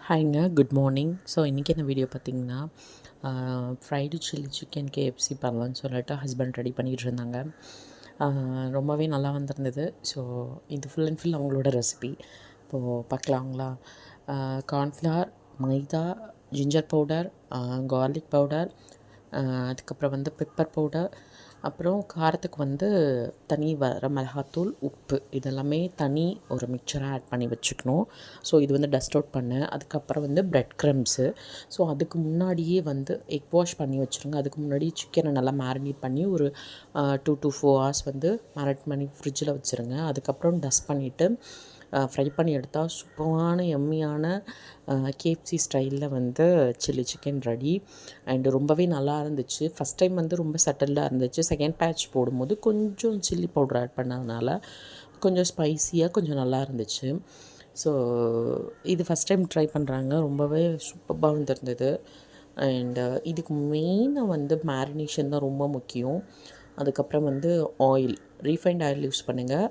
ஹாய்ங்க, good morning. So இன்றைக்கி என்ன video பார்த்திங்கன்னா, ஃப்ரைடு சில்லி சிக்கன் கேஎஃப்சி பண்ணலான்னு சொல்லிட்டு ஹஸ்பண்ட் ரெடி பண்ணிகிட்டு இருந்தாங்க. ரொம்பவே நல்லா வந்திருந்தது. ஸோ இது ஃபுல் அண்ட் ஃபுல் அவங்களோட ரெசிபி. இப்போது பார்க்கலாங்களா? கார்ன்ஃப்ளவர், மைதா, ஜிஞ்சர் பவுடர், கார்லிக் பவுடர், அதுக்கப்புறம் வந்து பெப்பர் பவுடர், அப்புறம் காரத்துக்கு வந்து தனி வர மிளகாத்தூள், உப்பு இதெல்லாமே தனி ஒரு மிக்சராக ஆட் பண்ணி வச்சுக்கணும். ஸோ இது வந்து டஸ்ட் அவுட் பண்ணேன். அதுக்கப்புறம் வந்து பிரெட் க்ரம்ஸு. ஸோ அதுக்கு முன்னாடியே வந்து எக் வாஷ் பண்ணி வச்சுருங்க. அதுக்கு முன்னாடி சிக்கனை நல்லா மேரினேட் பண்ணி ஒரு 2 to 4 ஹவர்ஸ் வந்து மேரினேட் பண்ணி ஃப்ரிட்ஜில் வச்சுருங்க. அதுக்கப்புறம் டஸ்ட் பண்ணிவிட்டு ஃப்ரை பண்ணி எடுத்தால் சூப்பரான எம்மியான கேஎஃப்சி ஸ்டைலில் வந்து சில்லி சிக்கன் ரெடி. அண்டு ரொம்பவே நல்லா இருந்துச்சு. ஃபஸ்ட் டைம் வந்து ரொம்ப செட்டில்டாக இருந்துச்சு. செகண்ட் பேட்ச் போடும்போது கொஞ்சம் சில்லி பவுடர் ஆட் பண்ணதுனால கொஞ்சம் ஸ்பைஸியாக கொஞ்சம் நல்லா இருந்துச்சு. ஸோ இது ஃபஸ்ட் டைம் ட்ரை பண்ணுறாங்க. ரொம்பவே சூப்பராக வந்திருந்தது. அண்டு இதுக்கு மெயினாக வந்து மேரினேஷன் தான் ரொம்ப முக்கியம். அதுக்கப்புறம் வந்து ஆயில், ரீஃபைண்ட் ஆயில் யூஸ் பண்ணுங்கள்.